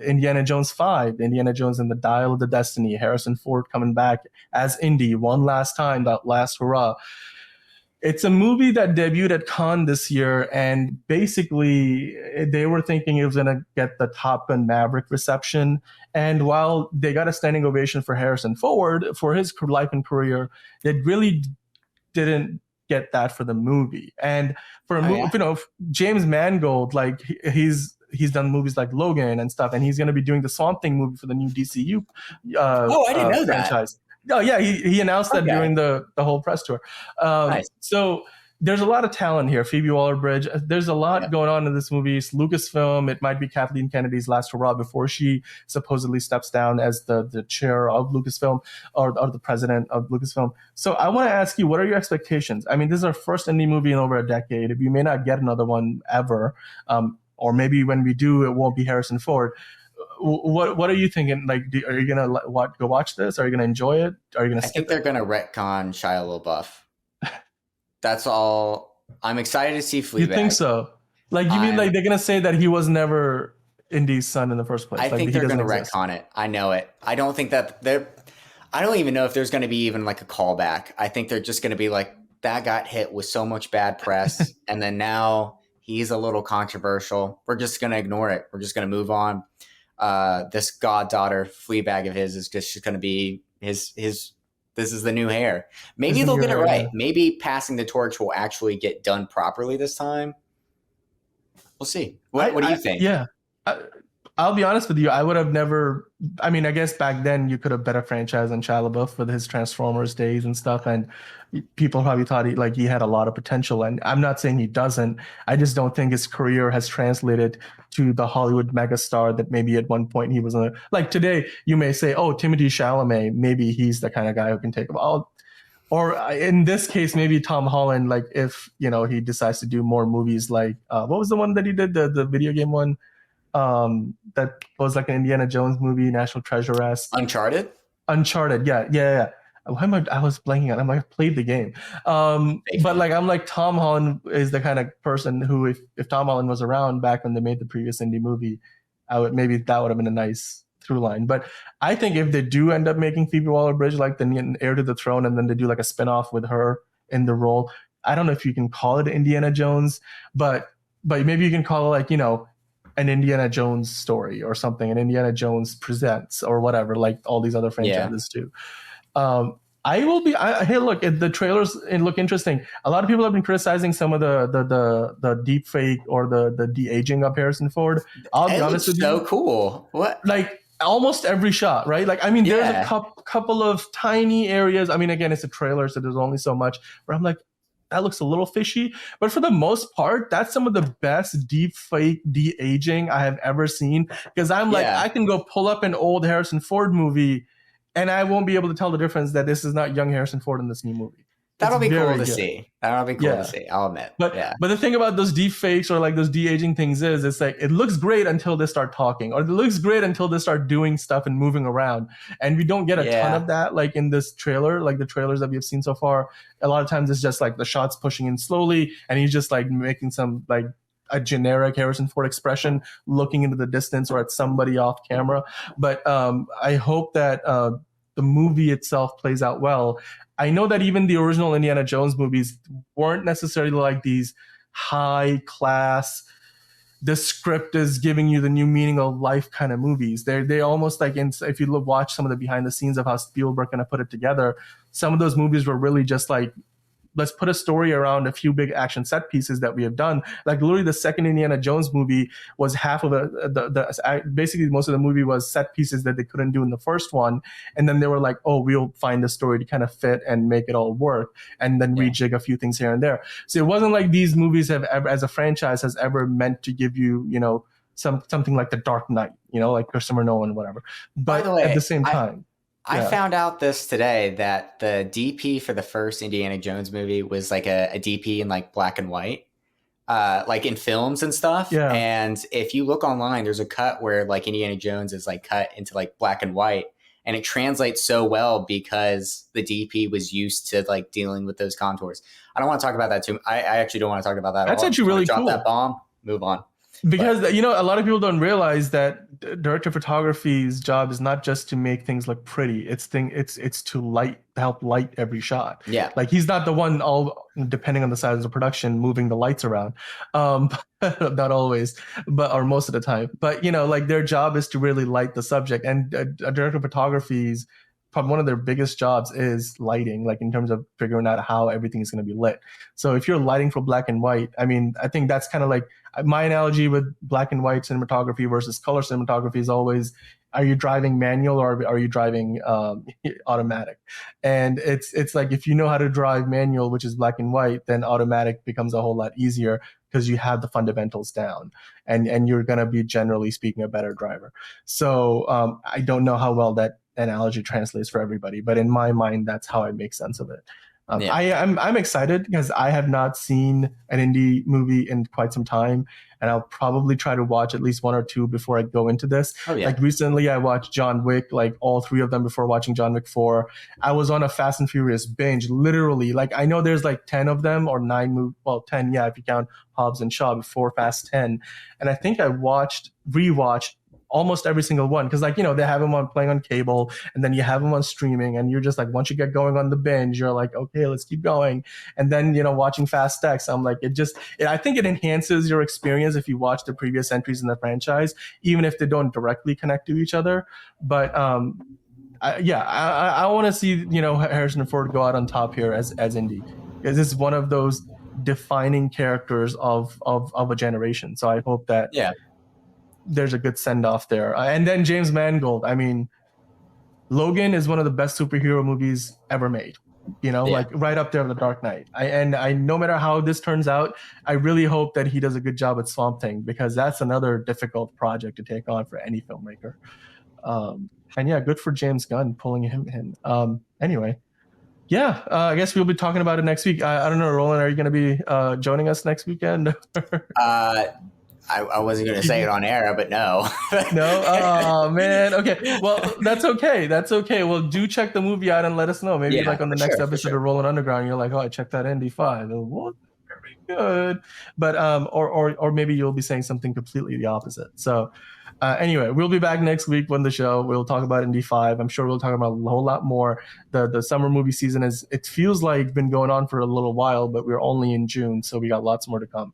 Indiana Jones 5, Indiana Jones and the Dial of the Destiny, Harrison Ford coming back as Indy one last time, that last hurrah. It's a movie that debuted at Cannes this year, and basically they were thinking it was going to get the Top Gun Maverick reception. And while they got a standing ovation for Harrison Ford for his life and career, they really didn't get that for the movie. And for a movie, James Mangold, like he's done movies like Logan and stuff, and he's going to be doing the Swamp Thing movie for the new DCU I didn't know franchise. Oh yeah, he announced that during the whole press tour. Nice. So there's a lot of talent here. Phoebe Waller-Bridge. There's a lot going on in this movie. It's Lucasfilm. It might be Kathleen Kennedy's last hurrah before she supposedly steps down as the chair of Lucasfilm or the president of Lucasfilm. So I want to ask you, what are your expectations? I mean, this is our first indie movie in over a decade. We may not get another one ever, or maybe when we do, it won't be Harrison Ford. What are you thinking? Like, are you gonna go watch this? Are you gonna enjoy it? Are you gonna? I think they're gonna retcon Shia LaBeouf. That's all. I'm excited to see Fleabag. You think so? Like, you mean like they're gonna say that he was never Indy's son in the first place? I think they're gonna retcon it. I know it. I don't think that they're. I don't even know if there's gonna be even like a callback. I think they're just gonna be like, that got hit with so much bad press, and then now he's a little controversial. We're just gonna ignore it. We're just gonna move on. This goddaughter Fleabag of his is just going to be his. This is the new hair. Maybe they'll get it right. Maybe passing the torch will actually get done properly this time. We'll see. What do you think? Yeah, I'll be honest with you. I would have never. I mean, I guess back then you could have bet a franchise on Shia LaBeouf with his Transformers days and stuff, and people probably thought he had a lot of potential. And I'm not saying he doesn't. I just don't think his career has translated to the Hollywood megastar that maybe at one point he was. Like today, you may say, "Oh, Timothée Chalamet, maybe he's the kind of guy who can take him out." Or in this case, maybe Tom Holland. Like if he decides to do more movies, like what was the one that he did, the video game one? That was like an Indiana Jones movie, National Treasure-esque. Uncharted, yeah. I was blanking on. I might have played the game, but like I'm like Tom Holland is the kind of person who, if Tom Holland was around back when they made the previous indie movie, maybe that would have been a nice through line. But I think if they do end up making Phoebe Waller-Bridge like the heir to the throne, and then they do like a spinoff with her in the role, I don't know if you can call it Indiana Jones, but maybe you can call it like an Indiana Jones story or something, an Indiana Jones Presents or whatever, like all these other franchises do. Hey, look, the trailers look interesting. A lot of people have been criticizing some of the deep fake or the de-aging of Harrison Ford. I'll be honest with you. So cool. What? Like almost every shot, right? Like, I mean, there's a couple of tiny areas. I mean, again, it's a trailer, so there's only so much where I'm like, that looks a little fishy, but for the most part, that's some of the best deep fake de-aging I have ever seen. Because I'm like, I can go pull up an old Harrison Ford movie, and I won't be able to tell the difference that this is not young Harrison Ford in this new movie. That'll be cool to see. That'll be cool to see. I'll admit. But the thing about those deep fakes or like those de-aging things is, it's like it looks great until they start talking, or it looks great until they start doing stuff and moving around. And we don't get a ton of that, like in this trailer, like the trailers that we've seen so far. A lot of times it's just like the shots pushing in slowly, and he's just like making some like a generic Harrison Ford expression, looking into the distance or at somebody off camera. But I hope that the movie itself plays out well. I know that even the original Indiana Jones movies weren't necessarily like these high class, the script is giving you the new meaning of life kind of movies. They almost like, if you watch some of the behind the scenes of how Spielberg kind of put it together, some of those movies were really just like, let's put a story around a few big action set pieces that we have done. Like literally the second Indiana Jones movie was half of basically most of the movie was set pieces that they couldn't do in the first one. And then they were like, oh, we'll find the story to kind of fit and make it all work, and then rejig a few things here and there. So it wasn't like these movies have ever, as a franchise, has ever meant to give you, something like The Dark Knight, like Christopher Nolan, whatever. But at the same time, I found out this today that the DP for the first Indiana Jones movie was like a DP in like black and white, like in films and stuff. Yeah. And if you look online, there's a cut where like Indiana Jones is like cut into like black and white, and it translates so well because the DP was used to like dealing with those contours. I don't want to talk about that too. I actually don't want to talk about that. That's actually really cool. Drop that bomb, move on. Because a lot of people don't realize that director of photography's job is not just to make things look pretty. It's to help light every shot. Yeah. Like he's not the one, all depending on the size of the production, moving the lights around. Not always, or most of the time. But like their job is to really light the subject. And a director of photography's probably one of their biggest jobs is lighting, like in terms of figuring out how everything is going to be lit. So if you're lighting for black and white, I mean, I think that's kind of like my analogy with black and white cinematography versus color cinematography is always, are you driving manual or are you driving automatic? And it's like, if you know how to drive manual, which is black and white, then automatic becomes a whole lot easier because you have the fundamentals down, and you're going to be, generally speaking, a better driver. So I don't know how well that analogy translates for everybody, but in my mind, that's how I make sense of it. I'm excited because I have not seen an indie movie in quite some time, and I'll probably try to watch at least one or two before I go into this. Oh, yeah. Like recently, I watched John Wick, like all three of them before watching John Wick 4. I was on a Fast and Furious binge, literally. Like I know there's like 10 of them or 10, yeah, if you count Hobbs and Shaw before Fast 10, and I think I rewatched almost every single one because they have them on playing on cable, and then you have them on streaming, and you're just like, once you get going on the binge, you're like, okay, let's keep going. And then watching Fast X, I'm like, I think it enhances your experience if you watch the previous entries in the franchise, even if they don't directly connect to each other. But I want to see Harrison Ford go out on top here as Indy, because this is one of those defining characters of a generation. So I hope that there's a good send off there. And then James Mangold. I mean, Logan is one of the best superhero movies ever made. Like right up there with The Dark Knight. I no matter how this turns out, I really hope that he does a good job at Swamp Thing, because that's another difficult project to take on for any filmmaker. And yeah, good for James Gunn pulling him in. Anyway, yeah, I guess we'll be talking about it next week. I don't know, Roland, are you going to be joining us next weekend? I wasn't going to say it on air, but no. No? Oh, man. Okay. Well, that's okay. That's okay. Well, do check the movie out and let us know. Maybe like on the next episode of Rolan Underground, you're like, oh, I checked that ND5. Well, very good. But, or maybe you'll be saying something completely the opposite. So anyway, we'll be back next week on the show. We'll talk about ND5. I'm sure we'll talk about a whole lot more. The summer movie season it feels like been going on for a little while, but we're only in June, so we got lots more to come.